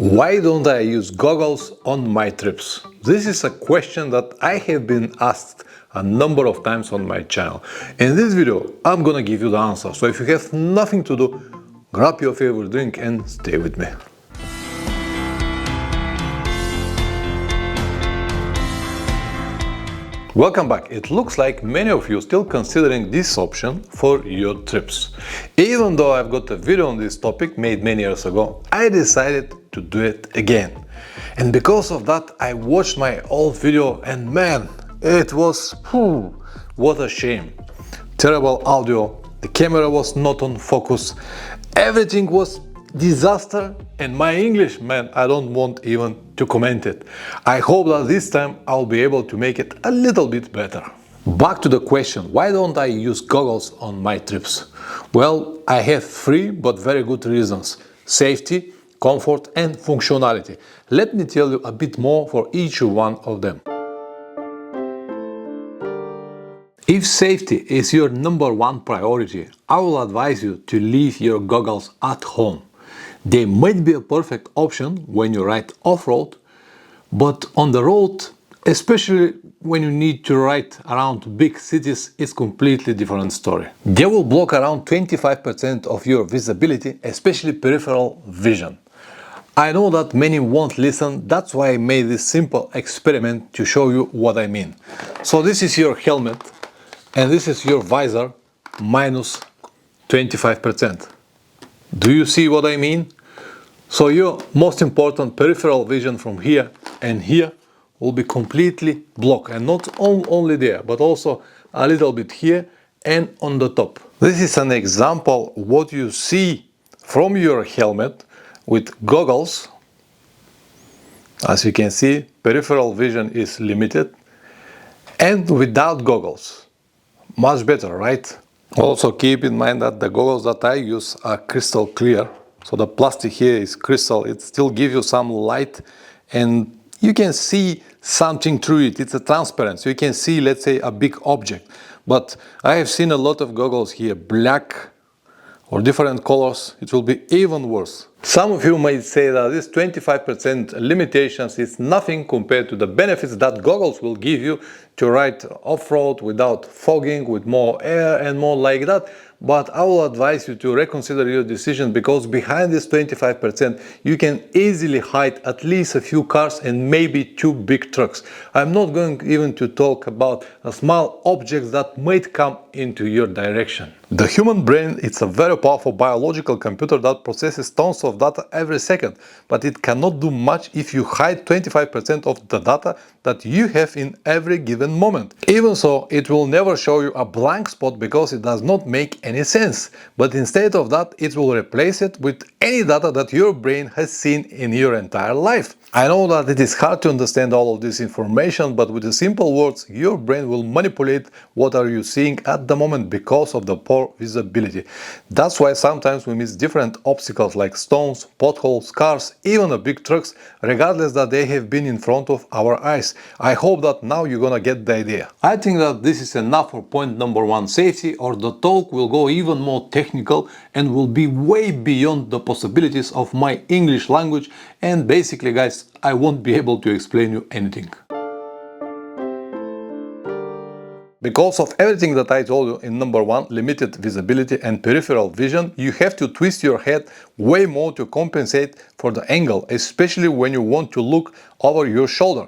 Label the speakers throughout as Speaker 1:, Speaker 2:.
Speaker 1: Why don't I use goggles on my trips? This is a question that I have been asked a number of times on my channel. In this video, I'm gonna give you the answer. So if you have nothing to do, grab your favorite drink and stay with me. Welcome back. It looks like many of you still considering this option for your trips. Even though I've got a video on this topic made many years ago, I decided to do it again. And because of that, I watched my old video and man, it was, what a shame. Terrible audio, the camera was not on focus, everything was disaster, and my English, man, I don't want even to comment it. I hope that this time I'll be able to make it a little bit better. Back to the question, why don't I use goggles on my trips? Well, I have three but very good reasons: safety, comfort and functionality. Let me tell you a bit more for each one of them. If safety is your number one priority, I will advise you to leave your goggles at home. They might be a perfect option when you ride off-road, but on the road, especially when you need to ride around big cities, it's completely different story. They will block around 25% of your visibility, especially peripheral vision. I know that many won't listen, that's why I made this simple experiment to show you what I mean. So this is your helmet and this is your visor minus 25%. Do you see what I mean? So your most important peripheral vision from here and here will be completely blocked, and not only there, but also a little bit here and on the top. This is an example what you see from your helmet with goggles. As you can see, peripheral vision is limited, and without goggles. Much better, right? Also keep in mind that the goggles that I use are crystal clear. So the plastic here is crystal, it still gives you some light and you can see something through it. It's a transparent, so you can see, let's say, a big object. But I have seen a lot of goggles here, black or different colors, it will be even worse. Some of you might say that this 25% limitations is nothing compared to the benefits that goggles will give you to ride off-road without fogging, with more air and more like that. But I will advise you to reconsider your decision, because behind this 25% you can easily hide at least a few cars and maybe two big trucks. I'm not going even to talk about small objects that might come into your direction. The human brain is a very powerful biological computer that processes tons of data every second, but it cannot do much if you hide 25% of the data that you have in every given moment. Even so, it will never show you a blank spot because it does not make any sense, but instead of that, it will replace it with any data that your brain has seen in your entire life. I know that it is hard to understand all of this information, but with the simple words, your brain will manipulate what are you seeing at the moment because of the poor visibility. That's why sometimes we miss different obstacles like stones, potholes, cars, even the big trucks, regardless that they have been in front of our eyes. I hope that now you're gonna get the idea. I think that this is enough for point number one, safety, or the talk will go even more technical and will be way beyond the possibilities of my English language, and basically, guys, I won't be able to explain you anything. Because of everything that I told you in number one, limited visibility and peripheral vision, you have to twist your head way more to compensate for the angle, especially when you want to look over your shoulder.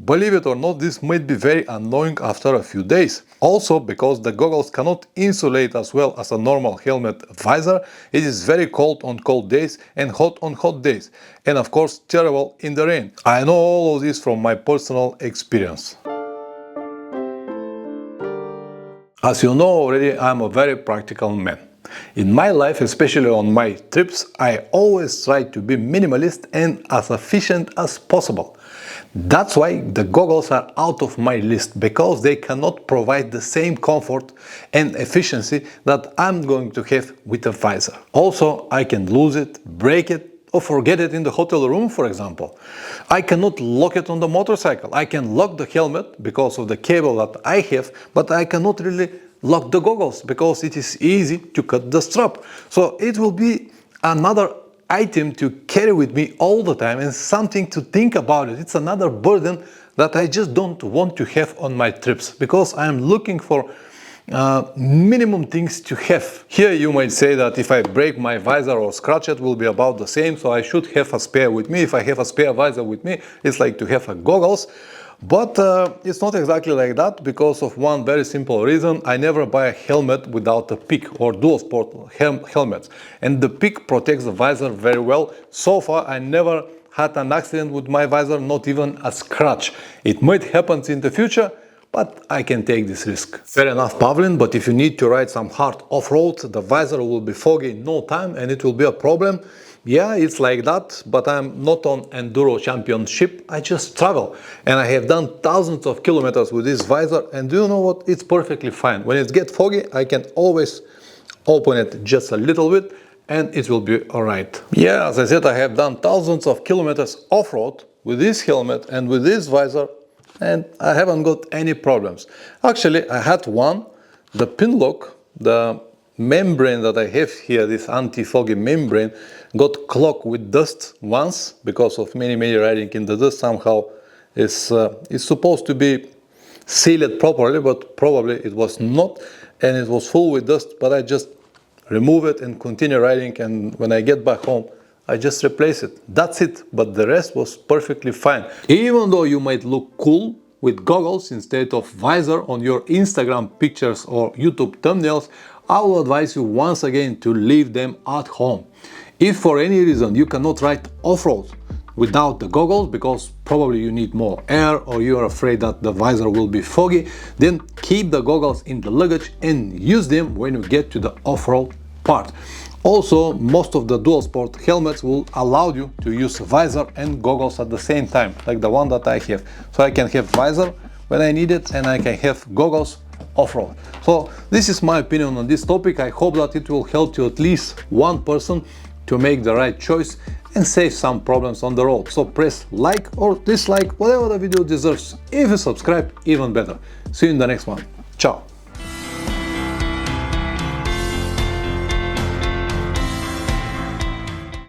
Speaker 1: Believe it or not, this might be very annoying after a few days. Also, because the goggles cannot insulate as well as a normal helmet visor, it is very cold on cold days and hot on hot days. And of course, terrible in the rain. I know all of this from my personal experience. As you know already, I'm a very practical man. In my life, especially on my trips, I always try to be minimalist and as efficient as possible. That's why the goggles are out of my list, because they cannot provide the same comfort and efficiency that I'm going to have with a visor. Also, I can lose it, break it, or forget it in the hotel room, for example. I cannot lock it on the motorcycle. I can lock the helmet because of the cable that I have, but I cannot really lock the goggles because it is easy to cut the strap. So it will be another item to carry with me all the time and something to think about it. It's another burden that I just don't want to have on my trips, because I'm looking for minimum things to have. Here you might say that if I break my visor or scratch it will be about the same, so I should have a spare with me. If I have a spare visor with me, it's like to have a goggles. But it's not exactly like that, because of one very simple reason. I never buy a helmet without a peak, or dual sport helmets, and the peak protects the visor very well. So far I never had an accident with my visor, not even a scratch. It might happen in the future, but I can take this risk. Fair enough, Pavlin, but if you need to ride some hard off-road, the visor will be foggy in no time and it will be a problem. Yeah, it's like that, but I'm not on Enduro Championship. I just travel, and I have done thousands of kilometers with this visor, and do you know what? It's perfectly fine. When it gets foggy, I can always open it just a little bit and it will be alright. Yeah, as I said, I have done thousands of kilometers off-road with this helmet and with this visor, and I haven't got any problems. Actually, I had one, the pin lock, the membrane that I have here, this anti-foggy membrane, got clogged with dust once because of many riding in the dust. Somehow it's supposed to be sealed properly, but probably it was not, and it was full with dust, but I just remove it and continue riding, and when I get back home I just replace it. That's it, but the rest was perfectly fine. Even though you might look cool with goggles instead of visor on your Instagram pictures or YouTube thumbnails, I will advise you once again to leave them at home. If for any reason you cannot ride off-road without the goggles, because probably you need more air or you are afraid that the visor will be foggy, then keep the goggles in the luggage and use them when you get to the off-road part. Also, most of the dual sport helmets will allow you to use visor and goggles at the same time, like the one that I have. So I can have visor when I need it and I can have goggles off-road. So this is my opinion on this topic. I hope that it will help you, at least one person, to make the right choice and save some problems on the road. So press like or dislike, whatever the video deserves. If you subscribe, even better. See you in the next one. Ciao.